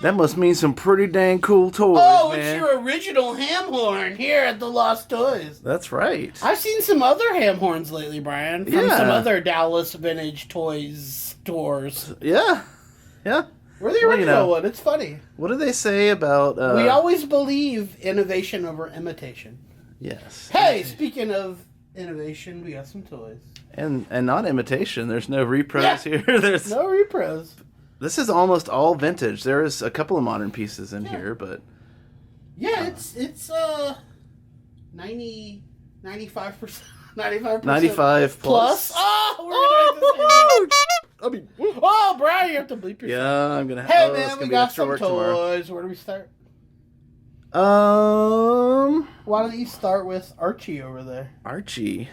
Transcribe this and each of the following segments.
That must mean some pretty dang cool toys, Oh, man. it's your original ham horn here at the Lost Toys. That's right. I've seen some other ham horns lately, Brian, from Yeah. some other Dallas vintage toys stores. Yeah. Yeah. We're the original Well, one. It's funny. What do they say about... We always believe innovation over imitation. Yes. Hey, speaking of innovation, we got some toys. And not imitation. There's no repros Yeah. here. There's No repros. This is almost all vintage. There is a couple of modern pieces in here, but... Yeah, it's 95%. 95%. 95 plus. Oh, we're gonna oh, Brian, you have to bleep yourself. Yeah, I'm gonna have. Hey, it's man, gonna we be got extra some work toys. Where do we start? tomorrow. Why don't you start with Archie over there? Archie.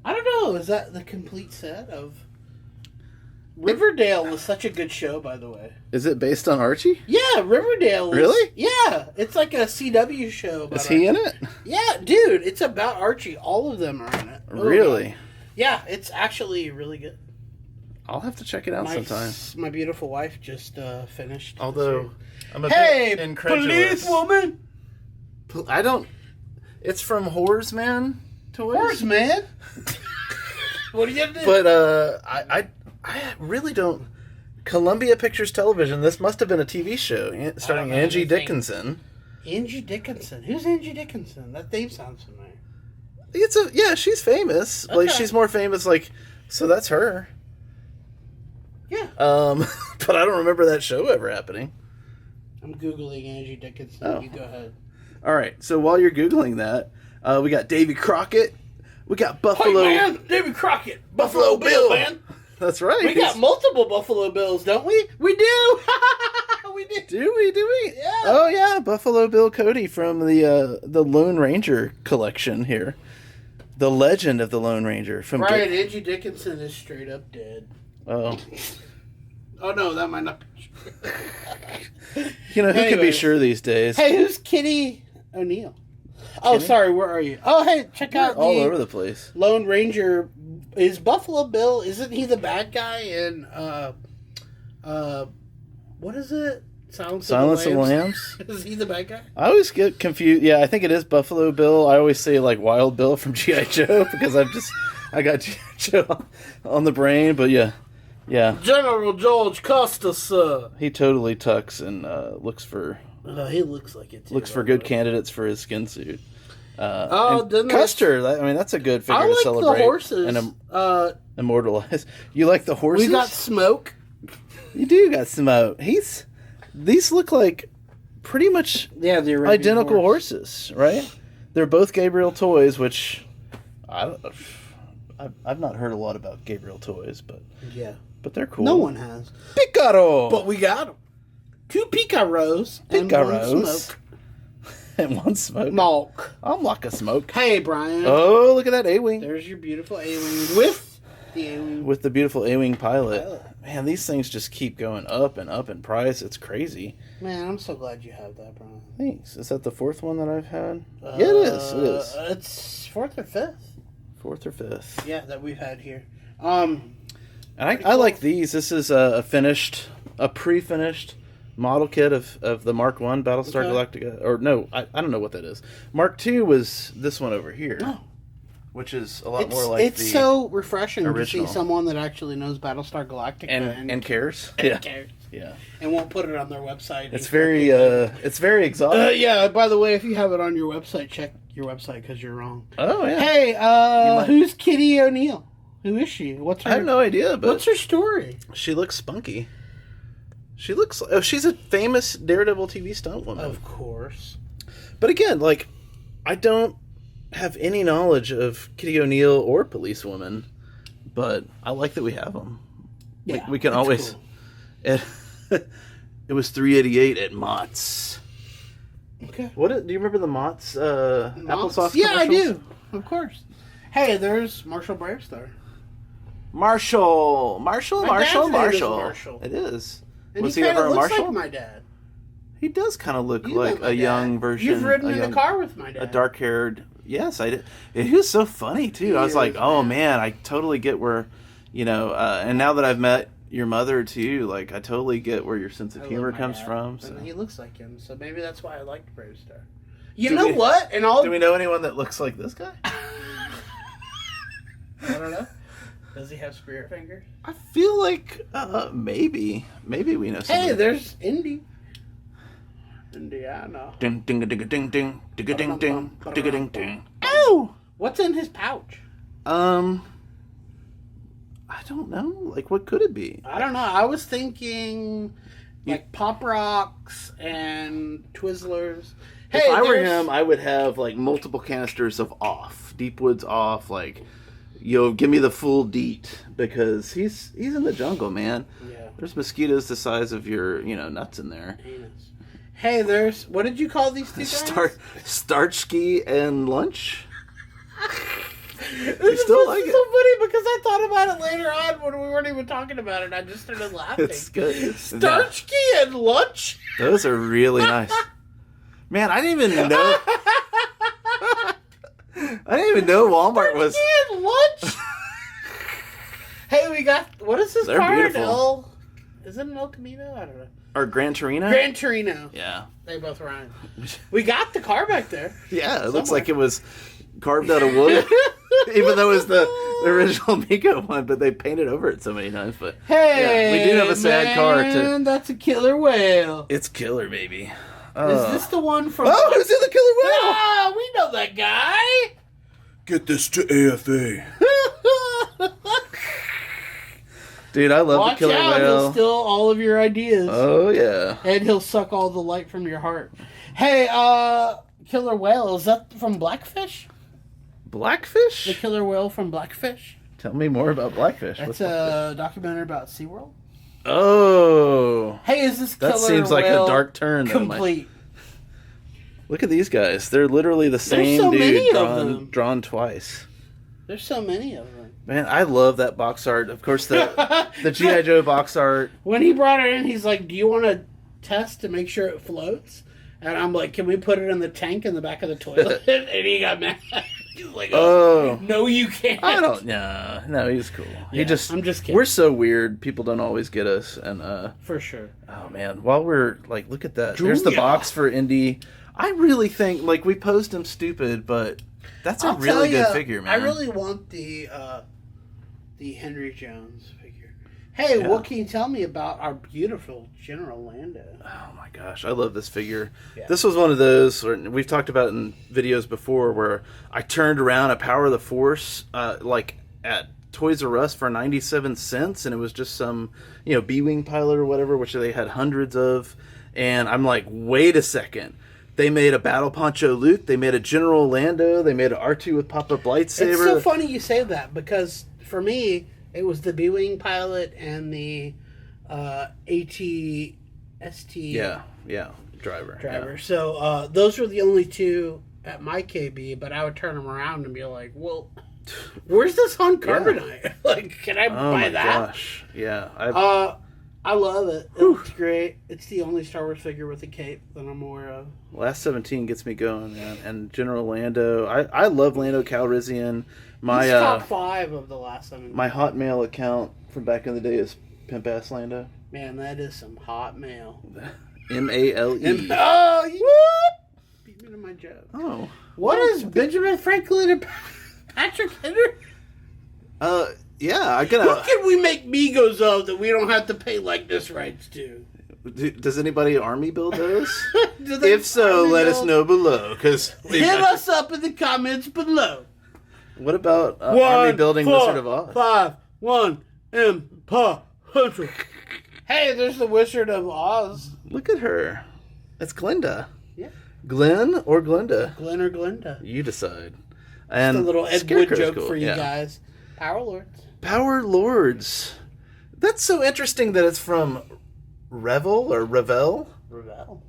I don't know. Is that the complete set of... Riverdale was such a good show, by the way. Is it based on Archie? Yeah, Riverdale. Really? Yeah, it's like a CW show. About Is he in it? Yeah, dude, it's about Archie. All of them are in it. Oh, Really? God. Yeah, it's actually really good. I'll have to check it out sometime. My beautiful wife just finished. Although, I'm a hey, bit incredulous. police woman! I don't... It's from Horse Man Toys? Horse man? What are you gonna do? But, I really don't... Columbia Pictures Television, this must have been a TV show starring Angie Dickinson. Angie Dickinson? Who's Angie Dickinson? That name sounds familiar. Yeah, she's famous. Okay. Like, she's more famous, like... So that's her. Yeah. But I don't remember that show ever happening. I'm Googling Angie Dickinson. Oh. You go ahead. All right, so while you're Googling that, we got Davy Crockett. We got Buffalo... Hey, man! David Crockett! Buffalo Bill, man! That's right. We got multiple Buffalo Bills, don't we? We do! We do! Do we? Yeah. Oh, yeah, Buffalo Bill Cody from the Lone Ranger collection here. The Legend of the Lone Ranger. From Right, Angie Dickinson is straight up dead. Oh. Oh, no, that might not be true. You know, who can be Anyways. sure these days? Hey, who's Kitty O'Neill? Oh, sorry, where are you? Oh, hey, check We're out all the over the place. Lone Ranger. Is Buffalo Bill, isn't he the bad guy in, what is it? Silence of the Lambs? Is he the bad guy? I always get confused. Yeah, I think it is Buffalo Bill. I always say, like, Wild Bill from G.I. Joe because I got G.I. Joe on the brain, but yeah. Yeah. General George Custis, He totally tucks and looks for he looks like it, too. looks for good candidates for his skin suit. Oh, and Custer, that's a good figure I to like celebrate. the horses. And immortalize. You like the horses? We got Smoke. You do got Smoke. These look like pretty much the identical horses, right? They're both Gabriel toys, which I've not heard a lot about Gabriel toys, but they're cool. No one has. Picaro! But we got them. 2 Picaros. And 1 Smoke. And 1 Smoke. Malk. I'm like a Smoke. Hey, Brian. Oh, look at that A-Wing. There's your beautiful A-Wing with the A-Wing. With the beautiful A-Wing pilot. Man, these things just keep going up and up in price. It's crazy. Man, I'm so glad you have that, Brian. Thanks. Is that the 4th one that I've had? Yeah, it is. It is. It's 4th or 5th. 4th or 5th. Yeah, that we've had here. And I like these. This is a pre-finished model kit of the Mark 1 Battlestar Galactica. Or no, I don't know what that is. Mark 2 was this one over here. Oh. Which is a lot more like it's so refreshing original. to see someone that actually knows Battlestar Galactica and cares. And cares. Yeah. And won't put it on their website. It's very exotic. Yeah, by the way, if you have it on your website, check your website because you're wrong. Oh, yeah. Hey, who's Kitty O'Neill? Who is she? I have no idea, but what's her story? She looks spunky. She's a famous Daredevil TV stunt woman. Of course. But again, like, I don't have any knowledge of Kitty O'Neill or Police Woman, but I like that we have them. Yeah, we can always... Cool. It was $3.88 at Mott's. Okay. Do you remember the Mott's applesauce Yeah, I commercials? do. Of course. Hey, there's Marshall Bravestar. Marshall. My dad's name is Marshall. It is. And Was he he kind ever of a looks Marshall? like my dad. He does kind of look You like met my a young dad. version. You've ridden in the car with my dad. A dark-haired... Yes, I did. He was so funny, too. I was like, oh, man, I totally get where, and now that I've met your mother too. Like, I totally get where your sense of humor comes from. So. And he looks like him, so maybe that's why I liked Brave Star. You know what? And all do we know anyone that looks like this guy? I don't know. Does he have spirit fingers? I feel like maybe we know. Hey, there's Indy. Indiana. Ding ding ding ding ding ding ding ding ding ding. Ow! What's in his pouch? I don't know. Like, what could it be? I don't know. I was thinking like Pop Rocks and Twizzlers. Hey, if I were him, I would have like multiple canisters of off. Deepwood's off. Like, give me the full deet, because he's in the jungle, man. Yeah. There's mosquitoes the size of your nuts in there. Anus. Hey, what did you call these two guys? Starchki and Lunch. This is so funny because I thought about it later on when we weren't even talking about it. I just started laughing. It's good. Starchki and Lunch? Those are really nice. Man, I didn't even know. Walmart was. Starchki and Lunch? Hey, we got. What is this car? Beautiful. Is it an El Camino? I don't know. Or Gran Torino? Gran Torino. Yeah. They both rhyme. We got the car back there. Yeah, it looks like it was carved out of wood. Even though it was the original Mego one, but they painted over it so many times. But hey, we do have a sad car too. That's a killer whale. It's killer, baby. Is this the one from? Oh, who's in the killer whale? Ah, we know that guy. Get this to AFA. Dude, I love the killer whale. He'll steal all of your ideas. Oh yeah. And he'll suck all the light from your heart. Hey, killer whale, is that from Blackfish? Blackfish? The killer whale from Blackfish? Tell me more about Blackfish. That's a documentary about SeaWorld. Oh. Hey, is this killer whale that seems like a dark turn. complete? Look at these guys. They're literally the same dude drawn twice. There's so many of them. Man, I love that box art. Of course, the G.I. Joe box art. When he brought it in, he's like, do you want to test to make sure it floats? And I'm like, can we put it in the tank in the back of the toilet? And he got mad. He's like, oh, no, you can't. I don't, no, he's cool. Yeah, I'm just kidding. We're so weird. People don't always get us. And for sure. Oh, man. While we're, like, look at that. There's the box for Indy. I really think, like, we posed him stupid, but that's a really good figure, man. I really want the Henry Jones figure. Hey, what can you tell me about our beautiful General Lando? Oh my gosh, I love this figure. Yeah. This was one of those, we've talked about it in videos before, where I turned around a Power of the Force, like at Toys R Us for 97 cents, and it was just some, B-Wing pilot or whatever, which they had hundreds of, and I'm like, wait a second. They made a Battle Poncho Luke, they made a General Lando, they made an R2 with pop-up lightsaber. It's so funny you say that, because for me, it was the B-Wing pilot and the AT-ST driver. Yeah. So those were the only two at my KB, but I would turn them around and be like, well, where's this on Carbonite? Yeah. Like, can I buy that? Oh my gosh, yeah. I love it. It looks great. It's the only Star Wars figure with a cape that I'm aware of. Last 17 gets me going, man. And General Lando. I love Lando Calrissian. He's top 5 of the last 17. My Hotmail account from back in the day is Pimp Ass Lando. Man, that is some hot mail. MALE. Oh, whoop! Beat me to my joke. Oh. What is Benjamin Franklin and Patrick Henry? Yeah, what can we make Megos of that we don't have to pay likeness rights to? Does anybody Army build those? If so, let us know below. Hit us up in the comments below. What about Army building Wizard of Oz? 5, 1, Impossible. Hey, there's the Wizard of Oz. Look at her. It's Glinda. Yeah. Glenn or Glinda? Glenn or Glinda. You decide. And just a little Ed Wood joke for you guys. Power Lords. Power Lords. That's so interesting that it's from Revel or Revell. Revell.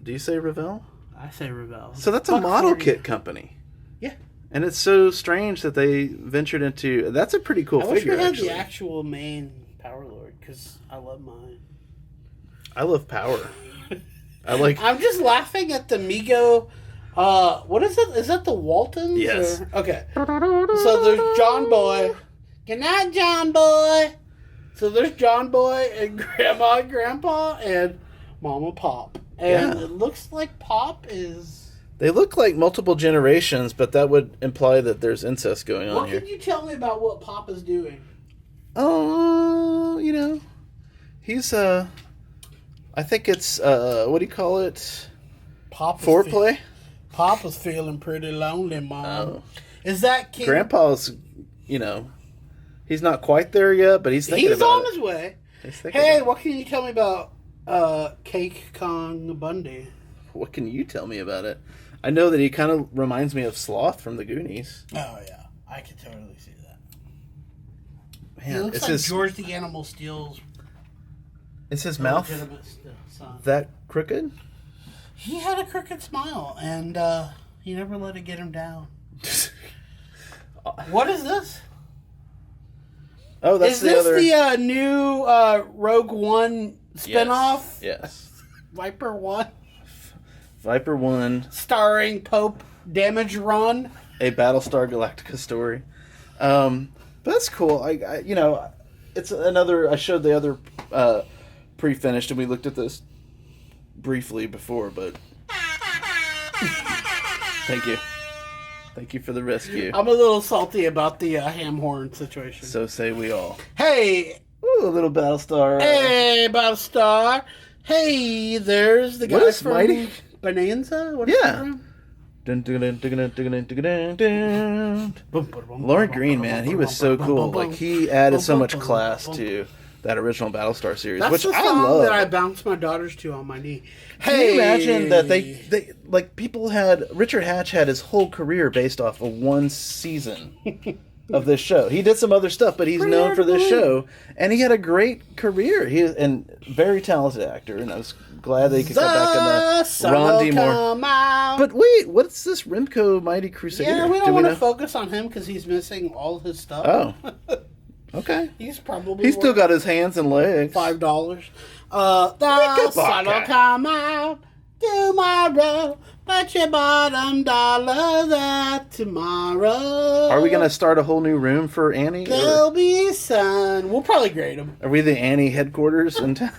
Do you say Revell? I say Revell. So that's a model kit company. Yeah. And it's so strange that they ventured into... That's a pretty cool figure, I wish we had actually. the actual main Power Lord, because I love mine. I love Power. I'm just laughing at the Mego... what is it? Is that the Waltons? Yes. Okay. So there's John Boy. Good night, John Boy. So there's John Boy and Grandma and Grandpa and Mama Pop. And it looks like Pop is... They look like multiple generations, but that would imply that there's incest going on here. What can you tell me about what Pop is doing? Oh, he's, I think it's, what do you call it? Pop Foreplay? Pop is feeling pretty lonely, Mom. Oh. Is that King? Grandpa's, he's not quite there yet, but he's thinking about it. He's on his way. Hey, what can you tell me about Cake Kong Bundy? What can you tell me about it? I know that he kind of reminds me of Sloth from the Goonies. Oh, yeah. I can totally see that. Man, he looks like George the Animal Steele's... Is his mouth that crooked? He had a crooked smile, and he never let it get him down. What is this? Oh, that's the other... Is this the new Rogue One spinoff? Yes. Viper 1? Viper 1. Starring Pope Damage Run. A Battlestar Galactica story. But that's cool. It's another... I showed the other pre-finished, and we looked at this briefly before, but... Thank you. Thank you for the rescue. I'm a little salty about the ham horn situation. So say we all. Hey! Ooh, a little Battlestar. Hey, Battlestar. Hey, there's the guy from Mighty? Bonanza? What is that from? Lauren Green, man, he was so cool. Like, he added so much class to that original Battlestar series, That's which the I song love. that I bounced my daughters to on my knee. Can you imagine that they like people had Richard Hatch had his whole career based off of one season of this show. He did some other stuff, but he's known for this show, and he had a great career. He is and very talented actor, and I was glad they could come back in the Ron D. Moore. But wait, what's this Remco Mighty Crusader? Yeah, we don't want to focus on him because he's missing all his stuff. Oh. Okay. He's still got his hands and legs. $5. The sun will come out tomorrow. Bet your bottom dollar that tomorrow. Are we going to start a whole new room for Annie? There'll be sun. We'll probably grade him. Are we the Annie headquarters in town?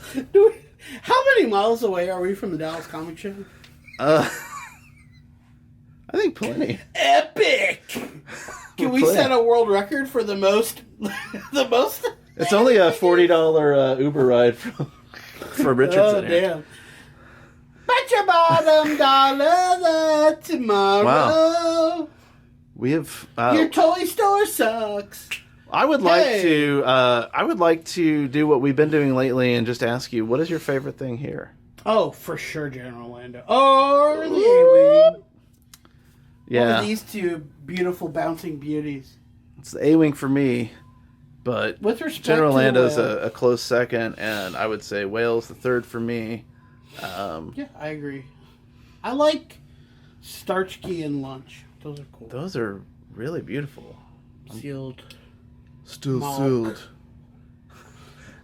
How many miles away are we from the Dallas Comic Show? I think plenty. Epic! Can we set a world record for the most? The most? It's only a $40 Uber ride for Richardson. Oh, damn. Bet your bottom dollar that tomorrow. Wow. We have... your toy store sucks. I would like to do what we've been doing lately and just ask you, what is your favorite thing here? Oh, for sure, General Lando. Or the A-Wing. Yeah. Or these two beautiful bouncing beauties. It's the A-Wing for me, but with respect General to Lando's a close second, and I would say Whale's the third for me. Yeah, I agree. I like Starsky and Lunch. Those are cool. Those are really beautiful. Sealed. Still Malk. sealed.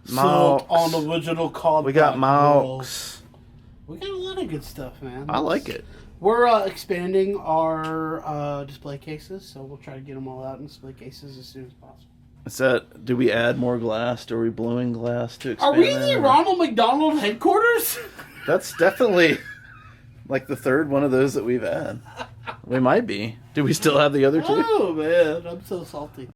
Sealed on original called. We got Malks. We got a lot of good stuff, man. I like it. We're expanding our display cases, so we'll try to get them all out in display cases as soon as possible. Do we add more glass? Are we blowing glass to expand? Are we the Ronald McDonald headquarters? That's definitely like the third one of those that we've had. We might be. Do we still have the other two? Oh, man. I'm so salty.